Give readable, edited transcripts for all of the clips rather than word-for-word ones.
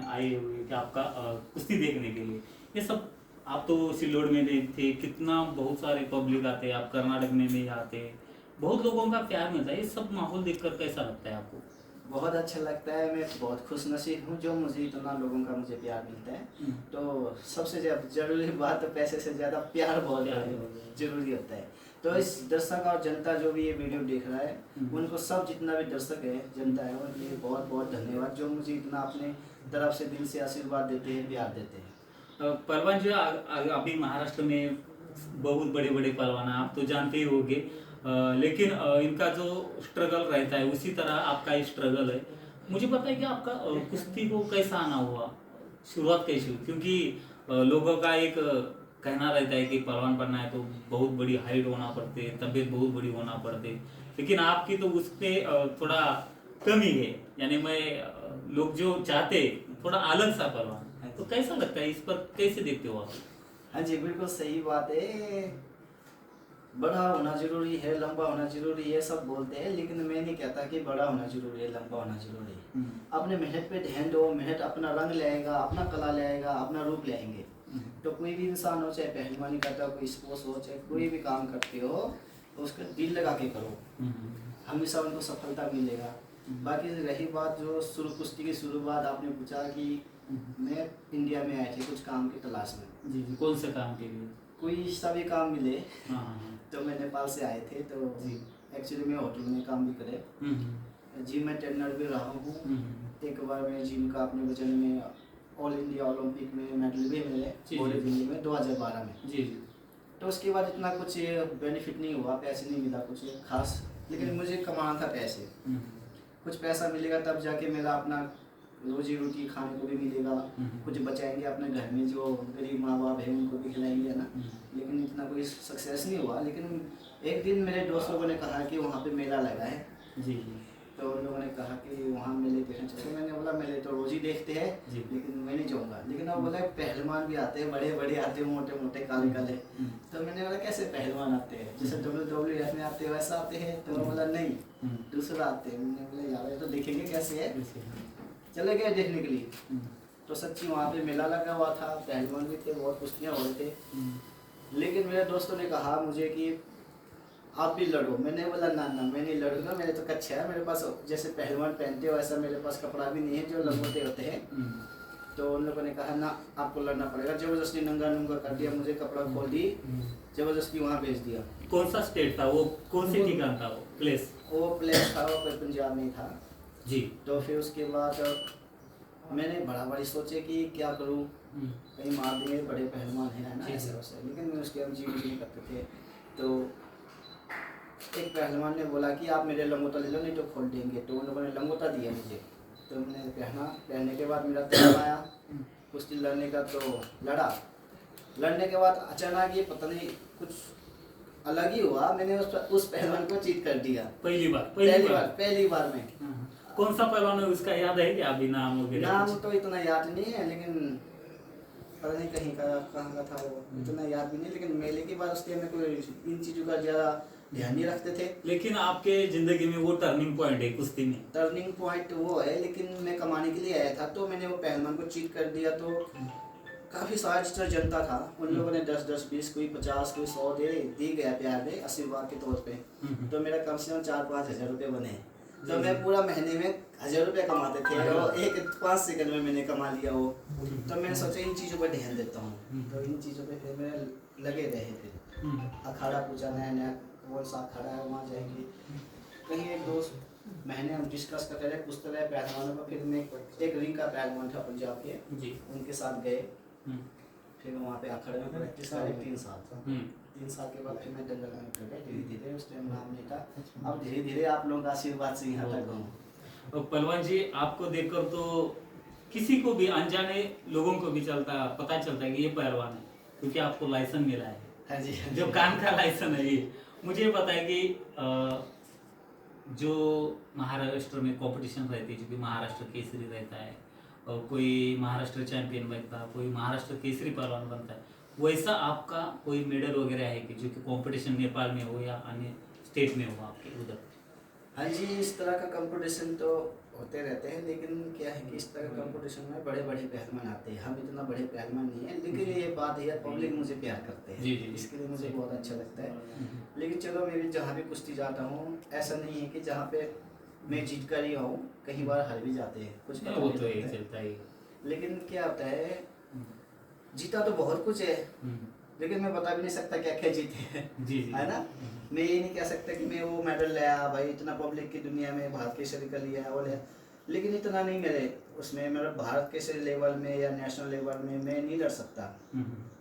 आए हुए कि आपका कुश्ती देखने के लिए, ये सब आप तो सिल्लोड में नहीं थे, कितना बहुत सारे पब्लिक आते हैं, आप कर्नाटक में भी आते हैं, बहुत लोगों का प्यार मिलता है, ये सब माहौल देखकर कैसा लगता है आपको? बहुत अच्छा लगता है। मैं बहुत खुश नसीब हूँ जो मुझे इतना लोगों का मुझे प्यार मिलता है। तो सबसे ज़रूरी बात तो पैसे से ज़्यादा प्यार बहुत ज़रूरी होता है। तो इस दर्शक और जनता जो भी ये वीडियो देख रहा है, उनको सब जितना भी दर्शक है, जनता है, उनके लिए बहुत बहुत धन्यवाद जो मुझे इतना अपने तरफ से दिल से आशीर्वाद देते हैं, प्यार देते हैं। पहलवान जो अभी महाराष्ट्र में बहुत बड़े बड़े पहलवान हैं, आप तो जानते ही होंगे, लेकिन इनका जो स्ट्रगल रहता है उसी तरह आपका स्ट्रगल है। मुझे पता है कि आपका कुश्ती को कैसा आना हुआ, शुरुआत कैसी हुई, क्योंकि लोगों का एक कहना रहता है कि पहलवान बनना है तो बहुत बड़ी हाइट होना पड़ती है, तबीयत बहुत बड़ी होना पड़ती है, लेकिन आपकी तो उस पर थोड़ा कमी है। यानी मैं लोग जो चाहते थोड़ा अलग सा पहलवान, तो कैसा लगता है, इस पर कैसे देखते हो आप? हाँ जी, बिल्कुल सही बात है। बड़ा होना जरूरी है, लंबा होना जरूरी है, सब बोलते हैं, लेकिन मैं नहीं कहता कि बड़ा होना जरूरी है, लंबा होना जरूरी है। अपने मेहनत पे ध्यान दो, मेहनत अपना रंग लाएगा, अपना कला लाएगा, अपना रूप लाएंगे। तो कोई भी इंसान हो, चाहे पहलवानी करता हो, कोई स्पोर्ट्स हो, चाहे कोई भी काम करते हो, तो उसका दिल लगा के करो, हमेशा उनको सफलता मिलेगा। बाकी रही बात जो शुरू कुश्ती की शुरुआत आपने पूछा कि मैं इंडिया में आए थे कुछ काम की तलाश में। जी जी, कौन से काम के लिए? कोई सभी काम मिले। हाँ। तो मैं नेपाल से आए थे, तो एक्चुअली मैं होटल में काम भी करे, जिम में ट्रेनर भी रहा हूँ। एक बार मैं जिम का अपने वजन में ऑल इंडिया ओलंपिक में मेडल भी मिले बॉडी बिल्डिंग में 2012 में। जी। तो उसके बाद इतना कुछ बेनिफिट नहीं हुआ, पैसे नहीं मिला कुछ खास, लेकिन मुझे कमाना था पैसे। कुछ पैसा मिलेगा तब जाके मेरा अपना रोजी रोटी खाने को भी मिलेगा, कुछ बचाएंगे अपने घर में जो गरीब माँ बाप है उनको भी खिलाएंगे ना। लेकिन इतना कोई सक्सेस नहीं हुआ। लेकिन एक दिन मेरे दोस्त लोगों ने कहा कि वहाँ पे मेला लगा है। जी। तो उन लोगों ने कहा कि वहाँ मेले देखने चलते। मैंने बोला मेले तो रोज ही देखते हैं, लेकिन मैं नहीं जाऊँगा। लेकिन वो बोला पहलवान भी आते हैं, बड़े बड़े आते हैं, मोटे मोटे काले काले। तो मैंने बोला कैसे पहलवान आते हैं, जैसे WWF में आते हैं वैसा आते हैं? तो वो बोला नहीं, दूसरा आते हैं। मैंने बोला यार ये तो देखेंगे कैसे है। चले गए देखने के लिए। तो सच्ची वहाँ पे मेला लगा हुआ था, पहलवान भी थे, बहुत कुश्तियाँ हो रहे थे। लेकिन मेरे दोस्तों ने कहा मुझे कि आप भी लड़ो। मैंने बोला ना ना मैं नहीं लड़ूंगा, मेरे तो कच्छा है, मेरे पास जैसे पहलवान पहनते हो वैसा मेरे पास कपड़ा भी नहीं है जो लंगोटे होते हैं। तो उन लोगों ने कहा ना आपको लड़ना पड़ेगा। जबरदस्ती नंगा नंगा कर दिया, मुझे कपड़ा खोल दी, जबरदस्ती वहाँ भेज दिया। कौन सा स्टेट था वो, कौन सी ठिकाना था वो प्लेस? वो प्लेस था, वो पंजाब में था जी। तो फिर उसके बाद मैंने बड़ा बड़ी सोचे कि क्या करूं, कहीं मार देंगे, बड़े पहलवान है ना ऐसे वैसे। लेकिन मैं उसके हम जी नहीं करते थे। तो एक पहलवान ने बोला कि आप मेरे लंगोटा ले लो नहीं तो खोल देंगे। तो उन लोगों ने लंगोटा दिया मुझे, तो मैंने पहना। पहनने के बाद मेरा टाइम आया कुश्ती लड़ने का, तो लड़ने के बाद अचानक ये पता नहीं कुछ अलग ही हुआ। मैंने उस पहलवान को चीट कर दिया पहली बार में। कौन सा पहलवान है उसका याद है क्या अभी, नाम वगैरह? नाम तो इतना याद नहीं है, लेकिन पता नहीं कहाँ का था वो, इतना याद भी नहीं। लेकिन मेले के बाद उसके में कोई इन चीज़ों का ज़्यादा ध्यान नहीं रखते थे। लेकिन आपके जिंदगी में वो टर्निंग पॉइंट है कुश्ती में। टर्निंग पॉइंट वो है, लेकिन मैं कमाने के लिए आया था, तो मैंने वो पहलवान को चीट कर दिया। तो काफ़ी सारी जनता था, उन लोगों ने 10-10, 20, कोई 50, कोई 100 दी गया प्यार दे आशीर्वाद के तौर पे। तो मेरा कम से कम 4-5 हज़ार रुपये बने। तो मैं पूरा महीने में 1000 रुपये कमाते थे, और 1-5 सेकंड में मैंने कमा लिया वो। तो मैंने सोचा इन चीज़ों पर ध्यान देता हूँ, तो इन चीज़ों पे फिर मैं लगे रहे। फिर अखाड़ा पूछा, नया नया कौन सा अखाड़ा है, वहाँ जाएंगे। कहीं एक दोस्त महीने हम डिस्कस करते रहे, पूछते रहे पहलवानों को। फिर मैं एक रिंग का पहलवान था पंजाब के, उनके साथ गए। फिर वहाँ पे अखाड़े में प्रैक्टिस करी 3 साल। 3 साल के बाद फिर मैं दंगल में उतर गया धीरे धीरे। उस टाइम नाम नहीं था, अब धीरे धीरे आप लोगों का आशीर्वाद से यहाँ तक हूँ। तो पहलवान जी आपको देखकर तो किसी को भी, अनजाने लोगों को भी पता चलता है कि ये पहलवान है, क्योंकि आपको लाइसेंस मिला है। हाँ जी, जो कान का लाइसेंस है ये। मुझे पता है कि जो महाराष्ट्र में कंपटीशन रहती है, जो कि महाराष्ट्र केसरी रहता है, और कोई महाराष्ट्र चैंपियन बनता है, कोई महाराष्ट्र केसरी पहलवान बनता है, वैसा आपका कोई मेडल वगैरह है कि जो कि कंपटीशन नेपाल में हो या अन्य स्टेट में हो आपके उधर? हाँ जी, इस तरह का कंपटीशन तो होते रहते हैं, लेकिन क्या है कि इस तरह कंपटीशन में बड़े बड़े पहलवान आते हैं, हम इतना बड़े पहलवान नहीं है, लेकिन ये बात है पब्लिक मुझे प्यार करते हैं, जी, जी, जी। इसके लिए मुझे बहुत अच्छा लगता है। लेकिन चलो मैं भी जहाँ भी कुश्ती जाता हूँ, ऐसा नहीं है कि जहाँ पे मैं जीत कर ही आऊँ, कई बार हार भी जाते हैं, कुछ पता वो नहीं तो यही लगता है। चलता ही। लेकिन क्या होता है, जीता तो बहुत कुछ है, लेकिन मैं बता भी नहीं सकता क्या क्या जीते हैं, जी जी है ना। मैं ये नहीं कह सकता कि मैं वो मेडल लाया भाई, इतना पब्लिक की दुनिया में भारत केसरी का लिया और लिया, लेकिन इतना नहीं मेरे उसमें, मेरा भारत केसरी लेवल में या नेशनल लेवल में मैं नहीं लड़ सकता।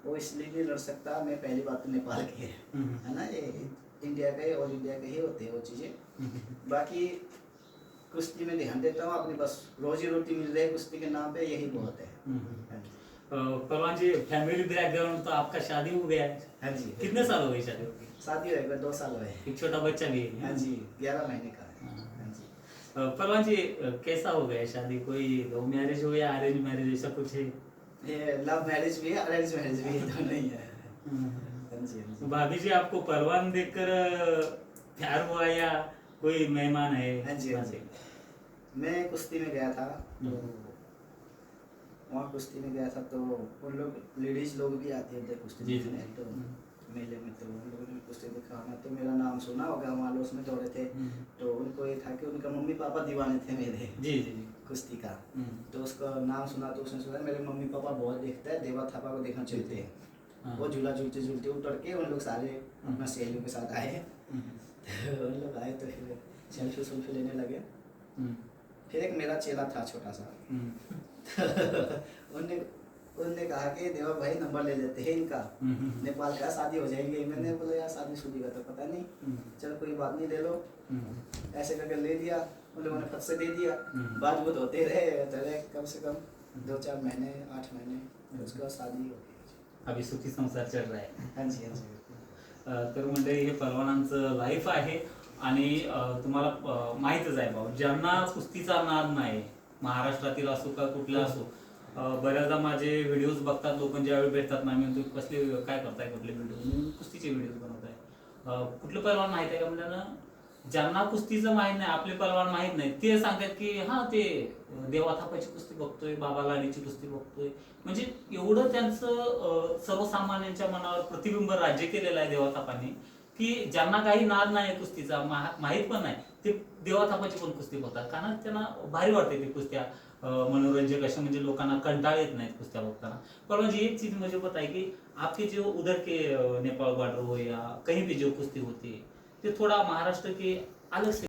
वो इसलिए नहीं लड़ सकता, मैं पहली बात तो नेपाल के है ना, ये इंडिया का ही और इंडिया के ही होते हैं वो चीज़ें। बाकी कुश्ती में ध्यान देता हूँ, अपनी बस रोजी रोटी मिल रही है कुश्ती के नाम पे, यही बहुत है। हाँ जी। पहलवान जी, फैमिली बैकग्राउंड तो आपका शादी हो गया है। हाँ जी। कितने साल हो गए शादी होगी? शादी हो गई, 2 साल हुए। एक छोटा बच्चा भी है? हाँ जी, 11 महीने का है। हाँ। हाँ जी। पहलवान जी, कैसा हो गया शादी? कोई लव मैरिज हो या अरेंज मैरिज, ऐसा कुछ है? ये लव मैरिज भी है, अरेंज मैरिज भी है, दोनों ही है। हाँ जी, हाँ जी। भाभी जी, आपको पहलवान देखकर प्यार हुआ या कोई मेहमान है? हाँ जी, हाँ जी। मैं कुश्ती में गया था, तो वहाँ कुश्ती में गया था, तो उन लोग लेडीज लोग भी आती है कुश्ती जी, जी। देखने, तो मेले में तो उन लोगों ने कुश्ती देखा होना, तो मेरा नाम सुना होगा, वहाँ लोग उसमें दौड़े थे, तो उनको ये था कि उनका मम्मी पापा दीवाने थे मेरे जी जी जी। कुश्ती का, तो उसका नाम सुना, तो उसने सुना मेरे मम्मी पापा बहुत देखते हैं, देवा थापा को देखना चलते हैं। हाँ। वो झूला झूलते झूलते उतर के उन लोग सारे अपना सहेलियों के साथ आए, तो उन लोग आए तो फिर सेल्फी सुल्फी लेने लगे। फिर एक मेरा चेला था छोटा सा, उनने उनने कहा कि देवा भाई नंबर ले लेते हैं इनका, नेपाल का शादी हो जाएंगे। मैंने बोला यार शादी शुदी का तो पता नहीं, चलो कोई बात नहीं, ले लो। ऐसे करके ले दिया, उन लोगों ने फट से दे दिया। बात बुत होते रहे कम से कम 2-4 महीने, 8 महीने, फिर उसके बाद शादी हो गई। अभी सुखी संसार चल रहा है। हाँ जी, हाँ जी। तर मंडळी, हे पहलवानांचं लाईफ आहे आणि तुम्हाला माहीतच आहे भाऊ, ज्यांना कुस्तीचा नाद नाही, महाराष्ट्रातील असो का कुठला असो, बऱ्याचदा माझे व्हिडिओज बघतात लोक, ज्यावेळी भेटतात ना, मी म्हणतो कसले काय करताय, कुठले व्हिडिओ? कुस्तीचे व्हिडिओज बनवताय. कुठलं पहलवान माहित आहे का म्हणलं, ज्यांना कुस्तीचं माहीत नाही, आपले पहलवान माहीत नाही, ते सांगतात की हा ते देवा थापाची कुस्ती बघतोय, बाबा लाडीची कुस्ती बघतोय. म्हणजे एवढं त्यांचं सर्वसामान्यांच्या मनावर प्रतिबिंब राज्य केलेलं आहे देवा थापाने, की ज्यांना काही नाद नाही कुस्तीचा, माहीत पण नाही, ते देवा थापाची पण कुस्ती बघतात, कारण त्यांना भारी वाटते ती कुस्त्या, मनोरंजक अशा, म्हणजे लोकांना कंटाळ येत नाहीत कुस्त्या बघताना. पर मुझे एक चीज मुझे बताइए कि आपके जो उधर के नेपाल बॉर्डर हो या कहीं भी जो कुश्ती होती है, तो थोड़ा महाराष्ट्र के अलग से